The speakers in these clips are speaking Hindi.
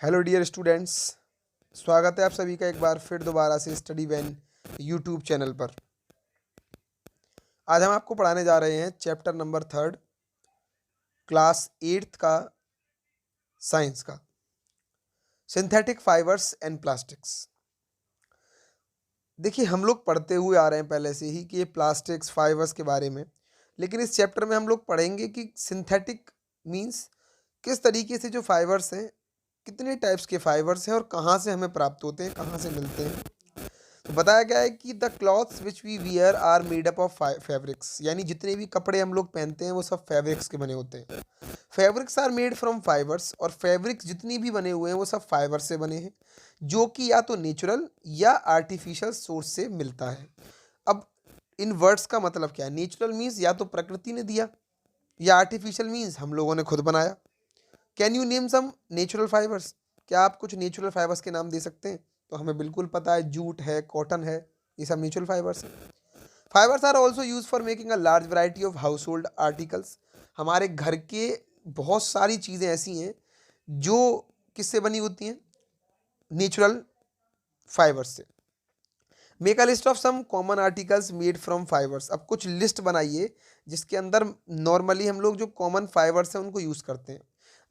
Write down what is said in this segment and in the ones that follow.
हेलो डियर स्टूडेंट्स, स्वागत है आप सभी का एक बार फिर दोबारा से स्टडी वैन यूट्यूब चैनल पर। आज हम आपको पढ़ाने जा रहे हैं चैप्टर नंबर 3 क्लास 8 का साइंस का, सिंथेटिक फाइबर्स एंड प्लास्टिक्स। देखिए, हम लोग पढ़ते हुए आ रहे हैं पहले से ही कि ये प्लास्टिक्स फाइबर्स के बारे में, लेकिन इस चैप्टर में हम लोग पढ़ेंगे कि सिंथेटिक मीन्स किस तरीके से जो फाइबर्स हैं, कितने टाइप्स के फाइबर्स हैं और कहाँ से हमें प्राप्त होते हैं, कहाँ से मिलते हैं। तो बताया गया है कि the clothes which we wear are made up of fabrics, यानी जितने भी कपड़े हम लोग पहनते हैं वो सब फैब्रिक्स के बने होते हैं। Fabrics are made from fibres, और फैब्रिक्स जितनी भी बने हुए हैं वो सब फाइबर से बने हैं, जो कि या तो नेचुरल या आर्टिफिशियल सोर्स से मिलता है। अब इन वर्ड्स का मतलब क्या है? नेचुरल मीन्स या तो प्रकृति ने दिया, या आर्टिफिशियल मीन्स हम लोगों ने खुद बनाया। Can you name some natural fibres? क्या आप कुछ नेचुरल फाइबर्स के नाम दे सकते हैं? तो हमें बिल्कुल पता है, जूट है, कॉटन है, ये सब नेचुरल फाइबर्स हैं। Fibres are also use for making a large variety of household articles. हमारे घर के बहुत सारी चीज़ें ऐसी हैं जो किससे बनी होती हैं? नेचुरल फाइबर्स से। Make a list of some common articles made from fibres. अब कुछ लिस्ट बनाइए जिसके अंदर नॉर्मली हम लोग जो कॉमन फाइबर्स हैं उनको यूज़ करते हैं।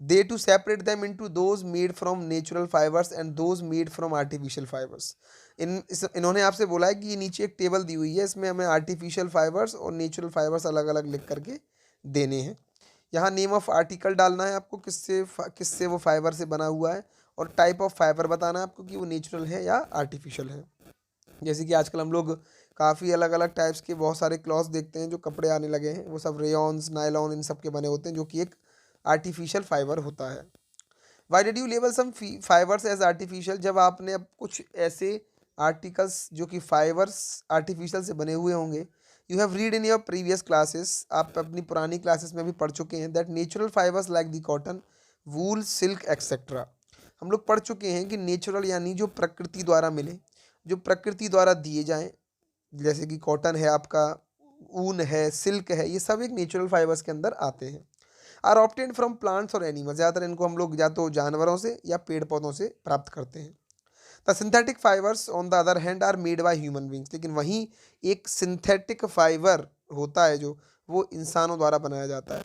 They to separate them into those made from natural fibres and those made from artificial fibres. इन्होंने आपसे बोला है कि ये नीचे एक टेबल दी हुई है, इसमें हमें आर्टिफिशियल फाइबर्स और नेचुरल फाइबर्स अलग अलग लिख करके देने हैं। यहाँ नेम ऑफ आर्टिकल डालना है आपको, किससे वो फाइबर से बना हुआ है, और टाइप ऑफ फाइबर बताना है आपको कि वो नेचुरल है या आर्टिफिशियल है। जैसे कि आजकल हम लोग काफ़ी अलग अलग टाइप्स के बहुत सारे क्लॉथ्स देखते हैं जो कपड़े आने लगे हैं, वो सब रेयॉन्स, नायलॉन, इन सब के बने होते हैं, जो कि एक आर्टिफिशियल फाइबर होता है। Why did you label some fibres as artificial? जब आपने अब कुछ ऐसे आर्टिकल्स जो कि फाइबर्स आर्टिफिशियल से बने हुए होंगे, you have read in your previous classes, आप अपनी पुरानी क्लासेस में भी पढ़ चुके हैं, that natural fibres like the cotton, wool, silk etcetera. हम लोग पढ़ चुके हैं कि नेचुरल यानी जो प्रकृति द्वारा मिले, जो प्रकृति द्वारा दिए जाएं, जैसे कि कॉटन है आपका, ऊन है, सिल्क है, ये सब एक नेचुरल फाइबर्स के अंदर आते हैं। आर ऑब्टेन्ड फ्रॉम प्लांट्स और एनिमल्स, ज़्यादातर इनको हम लोग या तो जानवरों से या पेड़ पौधों से प्राप्त करते हैं। The synthetic fibres on the other hand are made by human beings, लेकिन वहीं एक सिंथेटिक फाइबर होता है जो वो इंसानों द्वारा बनाया जाता है,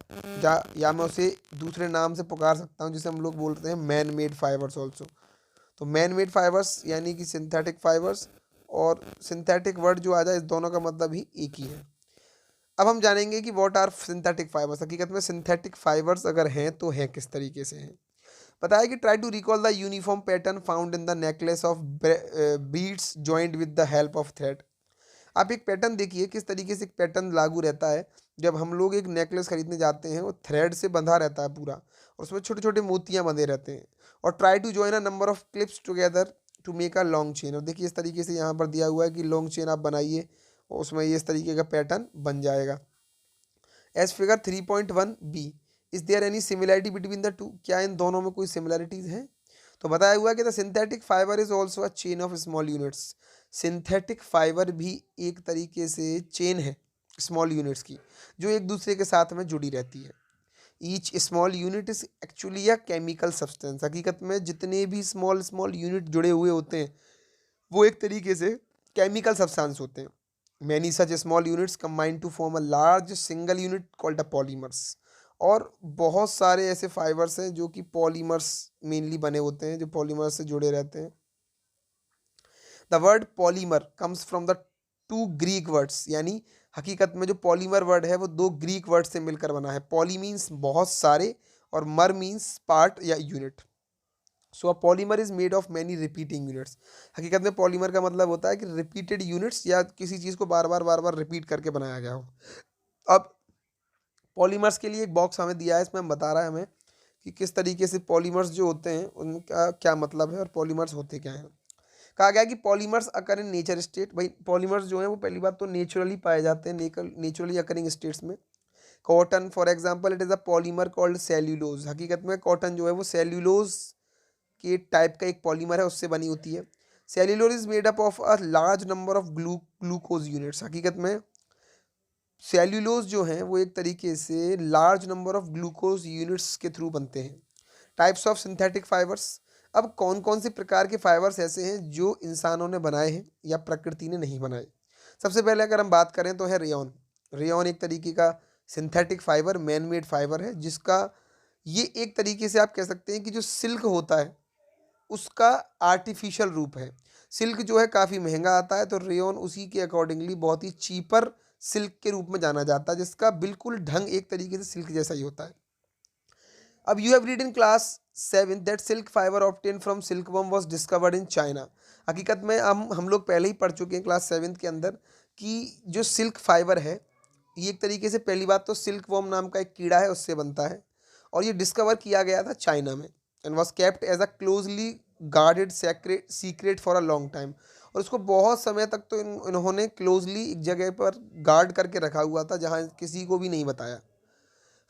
या मैं उसे दूसरे नाम से पुकार सकता हूँ जिसे हम लोग बोलते हैं मैन मेड फाइबर्स ऑल्सो। तो मैन मेड फाइबर्स यानी कि सिंथेटिक फाइबर्स और सिंथेटिक वर्ड जो आ जाए, इस दोनों का मतलब ही एक ही है। अब हम जानेंगे कि व्हाट आर सिंथेटिक फाइबर्स। हकीकत में सिंथेटिक फाइबर्स अगर हैं तो हैं किस तरीके से हैं। बताया कि try to recall the uniform pattern found in the necklace of beads joint with the help of thread. आप एक पैटर्न देखिए, किस तरीके से एक पैटर्न लागू रहता है जब हम लोग एक नेकलेस खरीदने जाते हैं, वो थ्रेड से बंधा रहता है पूरा, और उसमें छोटे छोटे मोतियां बंधे रहते हैं। और try to join a number of clips together to make a long chain. और देखिए इस तरीके से यहाँ पर दिया हुआ है कि लॉन्ग चेन आप बनाइए और उसमें ये इस तरीके का पैटर्न बन जाएगा। As figure 3.1 B, is there any similarity between the two? क्या इन दोनों में कोई सिमिलरिटीज हैं? तो बताया हुआ है कि the synthetic fibre is also a chain of small units. Synthetic fibre भी एक तरीके से चेन है स्मॉल यूनिट्स की, जो एक दूसरे के साथ में जुड़ी रहती है। Each small unit is actually a chemical substance. हकीकत में जितने भी स्मॉल स्मॉल यूनिट जुड़े हुए होते हैं वो एक तरीके से केमिकल सब्सटेंस होते हैं। Many such small units combine to form a large single unit called a polymers. और बहुत सारे ऐसे फाइबर्स हैं जो कि पॉलीमर्स मेनली बने होते हैं, जो पॉलीमर्स से जुड़े रहते हैं। The word polymer comes from the two Greek words, यानी हकीकत में जो पॉलीमर वर्ड है वो दो ग्रीक वर्ड से मिलकर बना है। पॉली मीन्स बहुत सारे, और मर मीन्स पार्ट या unit. So a polymer is made of many repeating units. हकीकत में पॉलीमर का मतलब होता है कि रिपीटेड यूनिट्स, या किसी चीज़ को बार बार रिपीट करके बनाया गया हो। अब पॉलीमर्स के लिए एक बॉक्स हमें दिया है, इसमें हम बता रहा है हमें कि किस तरीके से पॉलीमर्स जो होते हैं उनका क्या मतलब है और पॉलीमर्स होते क्या हैं। कहा गया कि polymers occur in nature state. भाई पॉलीमर्स जो हैं वो पहली बात तो नेचुरली पाए जाते हैं, नेचुरली अकरिंग स्टेट्स में। Cotton for example, it is a polymer called cellulose. हकीकत में कॉटन जो है वो सेल्यूलोज के टाइप का एक पॉलीमर है, उससे बनी होती है। Cellulose is made up of a large number of glucose units. हकीकत में सेल्यूलोज जो हैं वो एक तरीके से large number of glucose units के थ्रू बनते हैं। टाइप्स ऑफ सिंथेटिक फाइबर्स, अब कौन कौन से प्रकार के फाइबर्स ऐसे हैं जो इंसानों ने बनाए हैं या प्रकृति ने नहीं बनाए। सबसे पहले अगर हम बात करें तो है रेयॉन। रेयॉन एक तरीके का synthetic fibre, man made fibre है, जिसका ये एक तरीके से आप कह सकते हैं कि जो सिल्क होता है उसका आर्टिफिशियल रूप है। सिल्क जो है काफ़ी महंगा आता है, तो रेयॉन उसी के अकॉर्डिंगली बहुत ही चीपर सिल्क के रूप में जाना जाता है, जिसका बिल्कुल ढंग एक तरीके से सिल्क जैसा ही होता है। अब you have read in class 7 that silk fibre obtain from silkworm was discovered in China. हकीकत में हम लोग पहले ही पढ़ चुके हैं क्लास 7 के अंदर कि जो सिल्क फाइबर है ये एक तरीके से, पहली बात तो सिल्कवर्म नाम का एक कीड़ा है उससे बनता है, और ये डिस्कवर किया गया था चाइना में and was kept as a closely guarded secret for a long time. और उसको बहुत समय तक तो इन्होंने क्लोजली एक जगह पर गार्ड करके रखा हुआ था जहाँ किसी को भी नहीं बताया।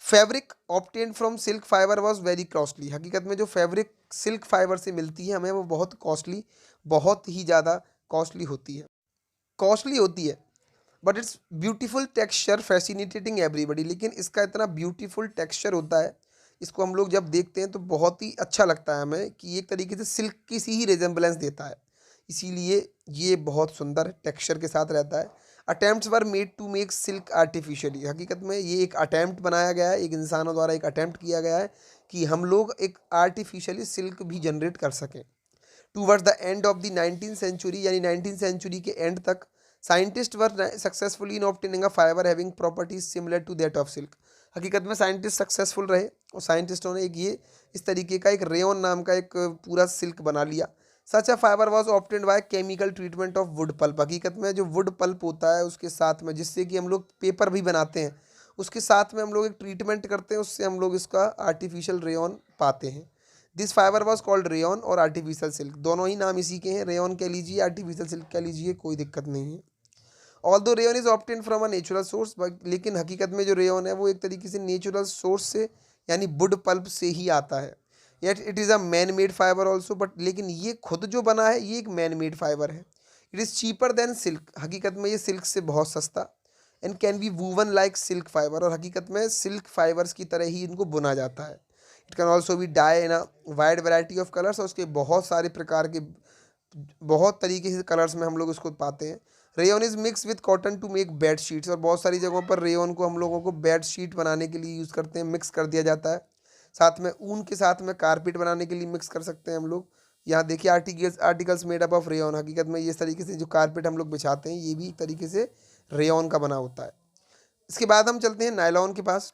Fabric obtain from silk fibre was very costly. हकीकत में जो फैब्रिक सिल्क फाइबर से मिलती है हमें वो बहुत कॉस्टली, बहुत ही ज़्यादा कॉस्टली होती है but it's beautiful texture fascinating everybody. लेकिन इसका इतना ब्यूटीफुल टेक्सचर होता है, इसको हम लोग जब देखते हैं तो बहुत ही अच्छा लगता है हमें कि एक तरीके से सिल्क की सी ही रिजेम्बलेंस देता है, इसीलिए ये बहुत सुंदर टेक्सचर के साथ रहता है। Attempts were made to make silk artificially. हकीकत में ये एक अटैम्प्ट बनाया गया है, एक इंसानों द्वारा एक अटैम्प्ट किया गया है कि हम लोग एक आर्टिफिशियली सिल्क भी जनरेट कर सकें। Towards the end of the 19th century, यानी 19th सेंचुरी के एंड तक, scientist were successfully in obtaining a fibre having properties similar to that of silk. हकीकत में साइंटिस्ट सक्सेसफुल रहे और साइंटिस्टों ने एक ये इस तरीके का एक रेयॉन नाम का एक पूरा सिल्क बना लिया। Such a fibre was obtained by chemical treatment of wood pulp. हकीकत में जो वुड पल्प होता है उसके साथ में, जिससे कि हम लोग पेपर भी बनाते हैं, उसके साथ में हम लोग एक ट्रीटमेंट करते हैं, उससे हम लोग इसका आर्टिफिशियल रेयॉन पाते हैं। This fibre was called rayon और आर्टिफिशियल सिल्क, दोनों ही नाम इसी के हैं, रेयॉन कह लीजिए आर्टिफिशियल सिल्क कह लीजिए, कोई दिक्कत नहीं है। Although rayon is obtain from a natural source, लेकिन हकीकत में जो रेयॉन है वो एक तरीके से नेचुरल सोर्स से यानी वुड पल्प से ही आता है। Yet it is a man made fibre also, but लेकिन ये खुद जो बना है ये एक मैन मेड फाइबर है। It is cheaper than silk. हकीकत में ये सिल्क से बहुत सस्ता, and can be woven like silk fibre, और हकीकत में सिल्क फाइबर्स की तरह ही इनको बुना जाता है। It can also be dye in a wide variety of colours, और उसके बहुत सारे प्रकार के बहुत तरीके से कलर्स में हम लोग उसको पाते हैं। Rayon is mix with cotton to make bed sheets, और बहुत सारी जगहों पर रेयॉन को हम लोगों को बेड शीट बनाने के लिए यूज़ करते हैं, मिक्स कर दिया जाता है। साथ में ऊन के साथ में कारपेट बनाने के लिए मिक्स कर सकते हैं हम लोग। यहाँ देखिए articles made up of rayon. हकीकत में इस तरीके से जो कारपेट हम लोग बिछाते हैं ये भी एक तरीके से रेयॉन का बना होता है। इसके बाद हम चलते हैं नायलॉन के पास,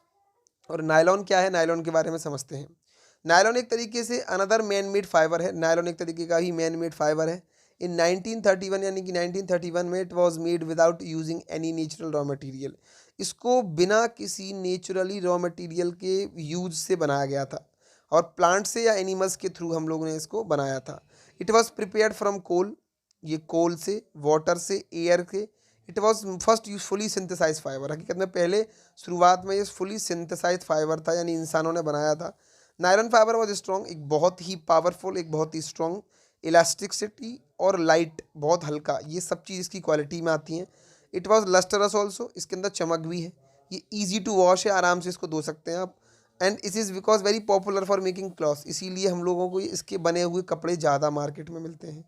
और नायलॉन क्या है नायलॉन के बारे में समझते हैं। नायलॉन एक तरीके से अनदर मैन मेड फाइबर है, नायलॉन एक तरीके का ही मैन मेड फाइबर है। इन 1931, यानी कि 1931 में, it was made without using any natural raw material. इसको बिना किसी नेचुरली रॉ मटेरियल के यूज से बनाया गया था, और प्लांट से या एनिमल्स के थ्रू हम लोगों ने इसको बनाया था। It was prepared from coal, ये कोल से, वाटर से, एयर से। It was first use fully synthesise fibre. हकीकत में पहले शुरुआत में ये फुली सिंथेसाइज फाइबर था, यानी इंसानों ने बनाया था। नायलॉन फाइबर वॉज स्ट्रॉन्ग, एक बहुत ही पावरफुल, एक बहुत ही स्ट्रॉन्ग, इलास्टिसिटी और लाइट, बहुत हल्का, ये सब चीज़ इसकी क्वालिटी में आती हैं। इट वॉज लस्टरस ऑल्सो, इसके अंदर चमक भी है। ये ईजी टू वॉश है, आराम से इसको धो सकते हैं आप। And it is because very popular for making cloth, इसीलिए हम लोगों को इसके बने हुए कपड़े ज़्यादा मार्केट में मिलते हैं।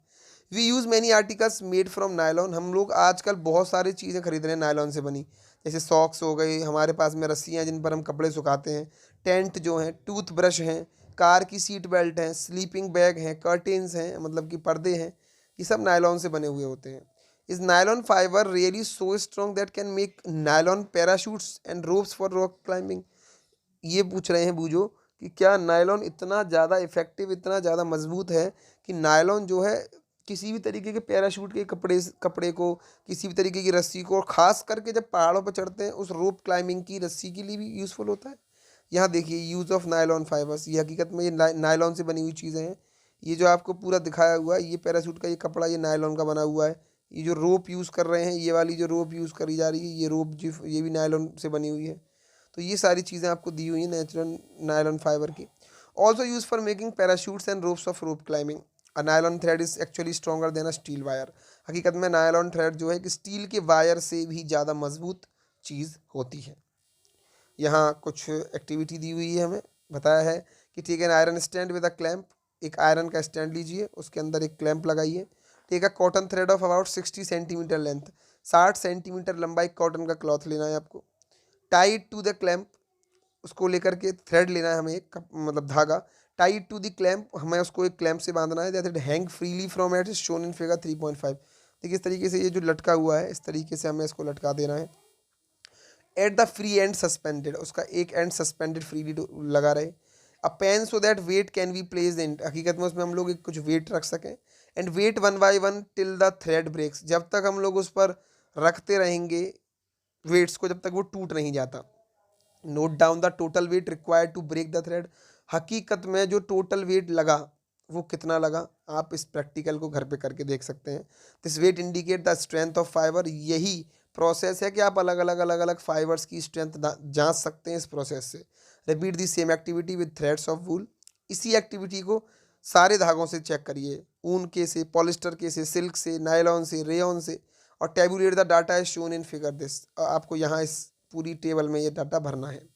We use many articles made from nylon, हम लोग आजकल बहुत सारी चीज़ें खरीद रहे हैं नायलॉन से बनी, जैसे सॉक्स हो गए, हमारे पास में रस्सियाँ जिन पर हम कपड़े सुखाते हैं, टेंट जो हैं, टूथ ब्रश हैं, कार की सीट बेल्ट हैं, स्लीपिंग बैग हैं, कर्टेन्स हैं, मतलब कि पर्दे हैं, ये सब नायलॉन से बने हुए होते हैं। इस nylon fibre really so strong that can make nylon parachutes and ropes for rock climbing. ये पूछ रहे हैं बूझो कि क्या नायलॉन इतना ज़्यादा इफेक्टिव, इतना ज़्यादा मजबूत है कि नायलॉन जो है किसी भी तरीके के पैराशूट के कपड़े को, किसी भी तरीके की रस्सी को, और ख़ास करके जब पहाड़ों पर चढ़ते हैं उस रोप क्लाइंबिंग की रस्सी के लिए भी यूज़फुल होता है। यहाँ देखिए यूज़ ऑफ नायलॉन फाइबर्स, ये हकीकत में ये नायलॉन से बनी हुई चीज़ें हैं। ये जो आपको पूरा दिखाया हुआ है ये पैराशूट का ये कपड़ा, ये नायलॉन का बना हुआ है। ये जो रोप यूज़ कर रहे हैं, ये वाली जो रोप यूज़ करी जा रही है, ये रोप जो ये भी नायलॉन से बनी हुई है। तो ये सारी चीज़ें आपको दी हुई हैं नेचुरल नायलॉन फाइबर की। Also use for making parachutes and ropes of rope climbing. A nylon thread is actually stronger than a steel wire. हकीकत में नायलॉन थ्रेड जो है कि स्टील के वायर से भी ज़्यादा मजबूत चीज़ होती है। यहाँ कुछ एक्टिविटी दी हुई है, हमें बताया है कि take an iron stand with a clamp, एक आयरन का स्टैंड लीजिए, उसके अंदर एक क्लैंप लगाइए। Take a cotton thread of about 60 centimetre length, 60 centimetre लंबाई कॉटन का क्लॉथ लेना है आपको। टाई टू द क्लैंप, उसको लेकर के थ्रेड लेना है हमें, एक मतलब धागा। टाई टू द क्लैंप, हमें उसको एक क्लैंप से बांधना है। That it hang freely from at shown in figure 3.5। देखिए इस तरीके से ये जो लटका हुआ है, इस तरीके से हमें इसको लटका देना है। At the free end suspended, उसका एक एंड सस्पेंडेड फ्रीली लगा रहे। A pen so that weight can be place in, हकीकत में उसमें हम लोग एक कुछ वेट रख सकें। And weight one by one till the thread breaks, जब तक हम लोग उस पर रखते रहेंगे वेट्स को, जब तक वो टूट नहीं जाता। Note down the total weight required to break the thread, हकीकत में जो टोटल वेट लगा वो कितना लगा, आप इस प्रैक्टिकल को घर पे करके देख सकते हैं। This weight indicate the strength of fibre, यही प्रोसेस है कि आप अलग अलग फाइबर्स की स्ट्रेंथ जांच सकते हैं इस प्रोसेस से। Repeat the same activity with threads of wool, इसी एक्टिविटी को सारे धागों से चेक करिए, ऊन के से, पॉलिस्टर के से, सिल्क से, नायलॉन से, रेयन से। और tablet the data is shown in figure this, आपको यहाँ इस पूरी टेबल में ये डाटा भरना है।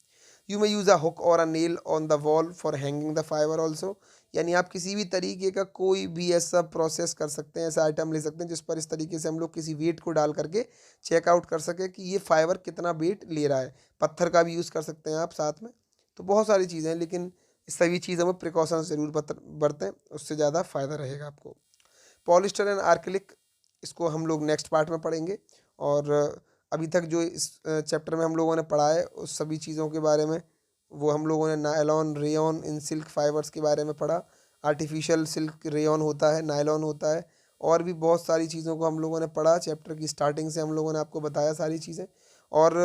You may use a hook और a nail on the wall for hanging the fibre also, यानी आप किसी भी तरीके का कोई भी ऐसा प्रोसेस कर सकते हैं, ऐसा आइटम ले सकते हैं जिस पर इस तरीके से हम लोग किसी वेट को डाल करके चेकआउट कर सके कि ये फाइबर कितना वेट ले रहा है। पत्थर का भी यूज़ कर सकते हैं आप साथ में। तो बहुत सारी चीज़ें हैं, लेकिन इस सभी चीज़ों में प्रिकॉशंस जरूर बरतें, उससे ज़्यादा फ़ायदा रहेगा आपको। पॉलिस्टर एंड आर्किलिक, इसको हम लोग नेक्स्ट पार्ट में पढ़ेंगे। और अभी तक जो इस चैप्टर में हम लोगों ने पढ़ा है उस सभी चीज़ों के बारे में, वो हम लोगों ने nylon, rayon, in silk fibres के बारे में पढ़ा। आर्टिफिशियल सिल्क रेयॉन होता है, नायलॉन होता है, और भी बहुत सारी चीज़ों को हम लोगों ने पढ़ा। चैप्टर की स्टार्टिंग से हम लोगों ने आपको बताया सारी चीज़ें। और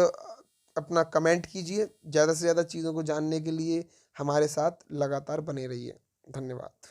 अपना कमेंट कीजिए, ज़्यादा से ज़्यादा चीज़ों को जानने के लिए हमारे साथ लगातार बने रहिए। धन्यवाद।